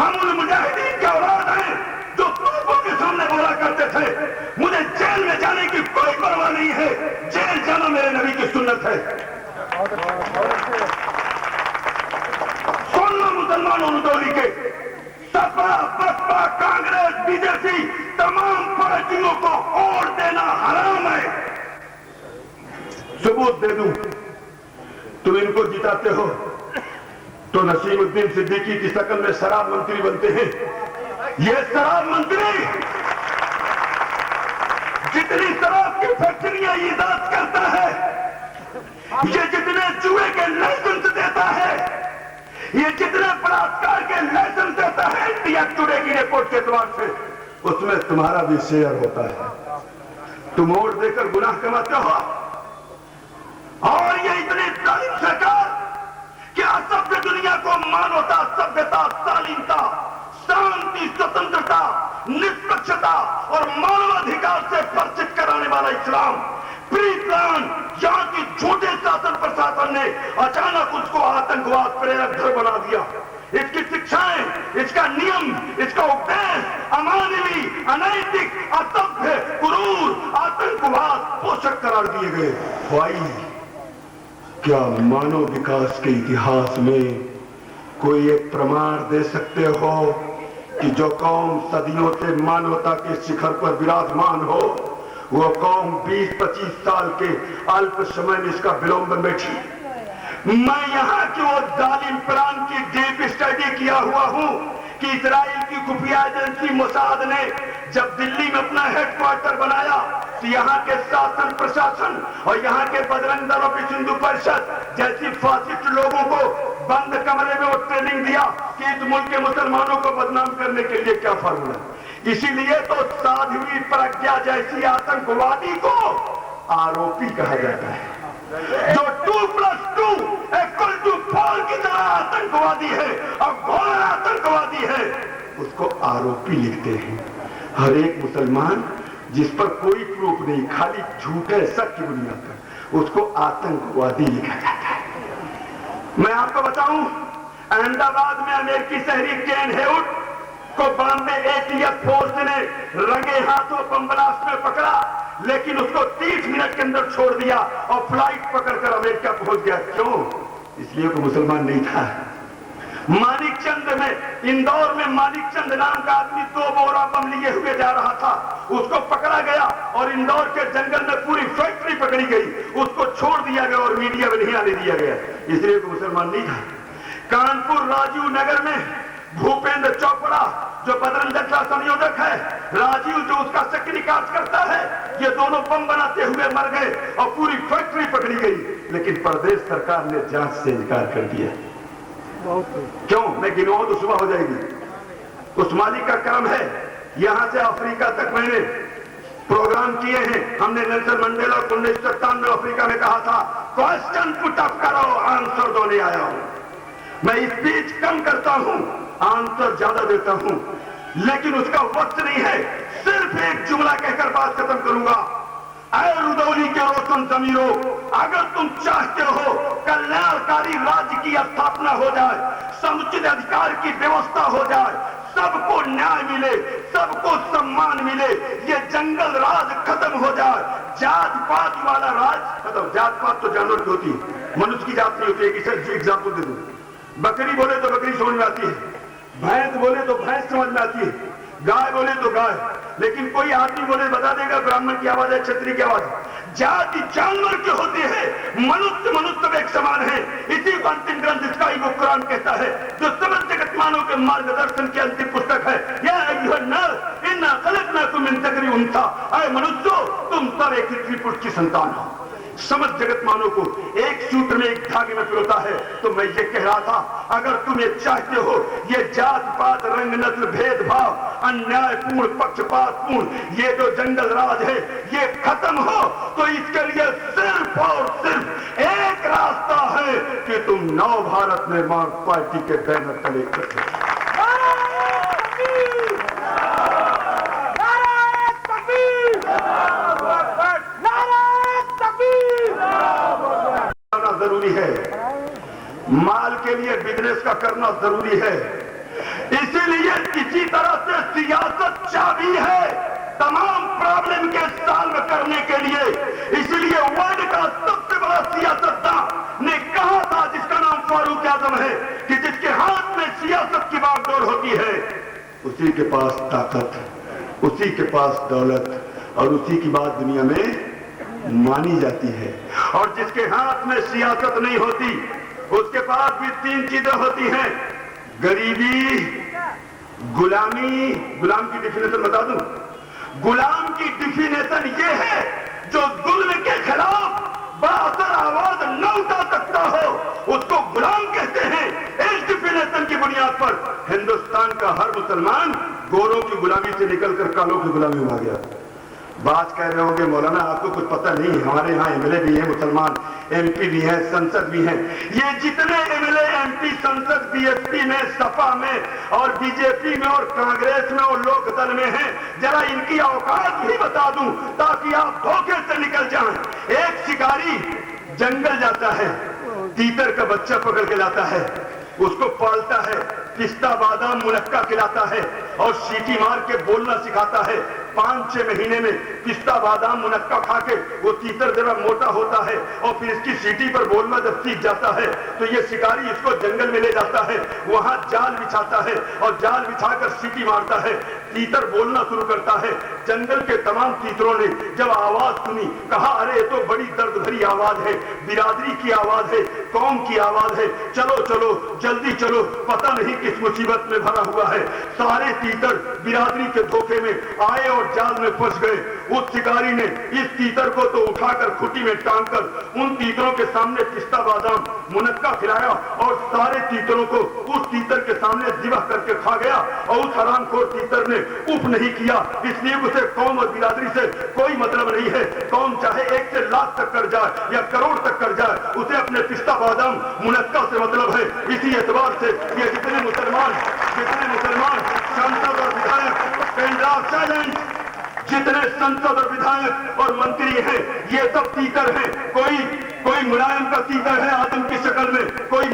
हम उन मुजाहिदीन के औलाद हैं जो तोपों के सामने बोला करते थे मुझे जेल में जाने की कोई परवाह नहीं है, जेल जाना मेरे नबी की सुन्नत है। सुन लो मुसलमानों मुतौली के, सपा बसपा कांग्रेस बीजेपी तमाम पार्टियों को वोट देना हराम है। सबूत दे दूं, तुम इनको जिताते हो तो नसीमुद्दीन सिद्दीकी की शक्ल में शराब मंत्री बनते हैं। ये शराब मंत्री जितनी शराब की फैक्ट्रियां ईजाद करता है, ये जितने जुए के लाइसेंस देता है, ये जितने बलात्कार के लाइसेंस देता है इंडिया टुडे की रिपोर्ट के एतबार से, उसमें तुम्हारा भी शेयर होता है। तुम वोट देकर गुनाह कमाते हो और ये इतनी जालिम सरकार कि असभ्य दुनिया को मानवता, सभ्यता, शालीनता, शांति, स्वतंत्रता, निष्पक्षता और मानवाधिकार से परिचित कराने वाला इस्लाम प्री प्लान यहाँ की झूठे शासन प्रशासन ने अचानक उसको आतंकवाद प्रेरक घर बना दिया। इसकी शिक्षाएं, इसका नियम, इसका उपदेश अमानवीय, अनैतिक, असभ्य, क्रूर, आतंकवाद पोषक करार दिए गए। भाई, क्या मानव विकास के इतिहास में कोई एक प्रमाण दे सकते हो कि जो कौम सदियों से मानवता के शिखर पर विराजमान हो, वो कौम 20-25 साल के अल्प समय में इसका विलोम बन बैठी? मैं यहाँ की वो जालिम प्लान की डीप स्टडी किया हुआ हूँ कि इजराइल की खुफिया एजेंसी मोसाद ने जब दिल्ली में अपना हेडक्वार्टर बनाया तो यहाँ के शासन प्रशासन और यहाँ के बजरंग दल और विश्व हिंदू परिषद जैसी फासिस्ट लोगों को बंद कमरे में वो ट्रेनिंग दिया कि इस मुल्क के मुसलमानों को बदनाम करने के लिए क्या फार्मूला। इसीलिए तो साध्वी प्रज्ञा जैसी आतंकवादी को आरोपी कहा जाता है। जो 2+2=4 की तरह आतंकवादी है और घोर आतंकवादी है, उसको आरोपी लिखते हैं। हर एक मुसलमान जिस पर कोई प्रूफ नहीं, खाली झूठे शक की बुनियाद पर, उसको आतंकवादी लिखा जाता है। मैं आपको बताऊं, अहमदाबाद में अमेरिकी शहरी केन हेउड को बॉम्बे एटीएफ फोर्स ने रंगे हाथों बम ब्लास्ट में पकड़ा, लेकिन उसको 30 मिनट के अंदर छोड़ दिया और फ्लाइट पकड़कर अमेरिका पहुंच गया। क्यों? इसलिए कोई मुसलमान नहीं था। मानिकचंद में, इंदौर में मानिकचंद नाम का आदमी 2 बोरा बम लिए हुए जा रहा था, उसको पकड़ा गया और इंदौर के जंगल में पूरी फैक्ट्री पकड़ी गई, उसको छोड़ दिया गया और मीडिया में नहीं आने दिया गया, इसलिए कोई मुसलमान नहीं था। कानपुर राजीव नगर में भूपेंद्र चोपड़ा जो बजरंग दल का संयोजक है, राजीव जो उसका सक्रिय कार्य करता है, ये दोनों बम बनाते हुए मर गए और पूरी फैक्ट्री पकड़ी गई, लेकिन प्रदेश सरकार ने जांच से इनकार कर दिया। क्यों? मैं गिनूं तो सुबह हो जाएगी। उस मालिक का काम है। यहां से अफ्रीका तक मैंने प्रोग्राम किए हैं। हमने नेल्सन मंडेला को 1997 में अफ्रीका में कहा था, क्वेश्चन पुट अप करो, आंसर देने आया हूं। मैं स्पीच कम करता हूं, आंसर ज्यादा देता हूं, लेकिन उसका वक्त नहीं है। सिर्फ एक जुमला कहकर बात खत्म करूंगा। ऐ रुदौली के रोशन जमीरों, अगर तुम चाहते हो कल्याणकारी राज्य की स्थापना हो जाए, समुचित अधिकार की व्यवस्था हो जाए, सबको न्याय मिले, सबको सम्मान मिले, ये जंगल राज खत्म हो जाए, जात पात वाला राज खत्म। जात पात तो जानवर की होती है, मनुष्य की जात नहीं होती। एक एग्जाम्पल दे दूं, बकरी बोले तो बकरी समझ में आती है, भैंस बोले तो भैंस समझ में आती है, गाय बोले तो गाय, लेकिन कोई आदमी बोले बता देगा ब्राह्मण की आवाज है, क्षत्रिय की आवाज है। जाति जानवर की होती है, मनुष्य मनुष्य एक समान है। इसी को अंतिम ग्रंथ इसका ही वो कुरान कहता है, जो समस्त जगत मानव के मार्गदर्शन की अंतिम पुस्तक है। या अय्युहन्नास इन्ना खलक़नाकुम मिन ज़करिन व उन्सा, ऐ मनुष्यों तुम सब एक ही स्त्री पुरुष की संतान हो। समस्त जगत मानव को एक सूत्र में, एक धागे में पिरोता है। तो मैं ये कह रहा था, अगर तुम ये चाहते हो ये जात पात रंग नस्ल भेदभाव, अन्यायपूर्ण पक्षपातपूर्ण ये जो जंगल राज है ये खत्म हो, तो इसके लिए सिर्फ और सिर्फ एक रास्ता है कि तुम नव भारत निर्माण पार्टी के बैनर तले इकट्ठे। जरूरी है, माल के लिए बिजनेस का करना जरूरी है। इसीलिए इसी तरह से सियासत चाबी है तमाम प्रॉब्लम के सॉल्व करने के लिए। इसलिए वर्ल्ड का सबसे बड़ा सियासतदान ने कहा था, जिसका नाम फारूक आजम है, कि जिसके हाथ में सियासत की बागडोर होती है उसी के पास ताकत, उसी के पास दौलत और उसी की बात दुनिया में मानी जाती है। और जिसके हाथ में सियासत नहीं होती उसके पास भी तीन चीजें होती हैं, गरीबी, गुलामी। गुलाम की डिफिनेशन बता दूं? गुलाम की डिफिनेशन ये है जो जुल्म के खिलाफ बाअसर आवाज न उठा सकता हो, उसको गुलाम कहते हैं। इस डिफिनेशन की बुनियाद पर हिंदुस्तान का हर मुसलमान गोरों की गुलामी से निकलकर कालों की गुलामी में आ गया। बात कह रहे होंगे मौलाना आपको कुछ पता नहीं है, हमारे यहाँ एमएलए भी हैं मुसलमान, एमपी भी हैं, संसद भी हैं। ये जितने एमएलए, एमपी, संसद बीएसपी में, सपा में और बीजेपी में और कांग्रेस में और लोक दल में हैं, जरा इनकी औकात भी बता दूं ताकि आप धोखे से निकल जाएं। एक शिकारी जंगल जाता है, तीतर का बच्चा पकड़ के लाता है, उसको पालता है, पिस्ता, बादाम, मुनक्का खिलाता है और सीटी मार के बोलना सिखाता है। 5-6 महीने में पिस्ता, बादाम, मुनक्का खा के वो तीतर जरा मोटा होता है और फिर इसकी सीटी पर बोलना जब सीख जाता है तो ये शिकारी इसको जंगल में ले जाता है, वहां जाल बिछाता है और जाल बिछाकर सीटी मारता है। तीतर बोलना शुरू करता है। जंगल के तमाम तीतरों ने जब आवाज सुनी, कहा अरे ये तो बड़ी दर्द भरी आवाज है, बिरादरी की आवाज है, कौम की आवाज है, चलो चलो जल्दी चलो, पता नहीं किस मुसीबत में भरा हुआ है। सारे तीतर बिरादरी के धोखे में आए और जाल में फंस गए। उस शिकारी ने इस तीतर को तो उठाकर खुटी में टांगकर उन तीतरों के सामने पिस्ता, बादाम, मुनक्का खिलाया और सारे तीतरों को उस तीतर के सामने जिबह करके खा गया। और उस हरामखोर तीतर ने उफ नहीं किया, इसलिए उसे कौम और बिरादरी से कोई मतलब नहीं है। कौम चाहे 1 से लाख तक कर जाए या करोड़ तक कर जाए, उसे अपने पिस्ता, बादाम, मुनक्का से मतलब है। इसी एतबार से ये जितने मुसलमान सांसद और विधायक, पेंड्राफ साइलेंट, जितने संसद और विधायक और मंत्री हैं, ये सब तीतर हैं। कोई मुलायम का तीतर है आदम की शक्ल में, कोई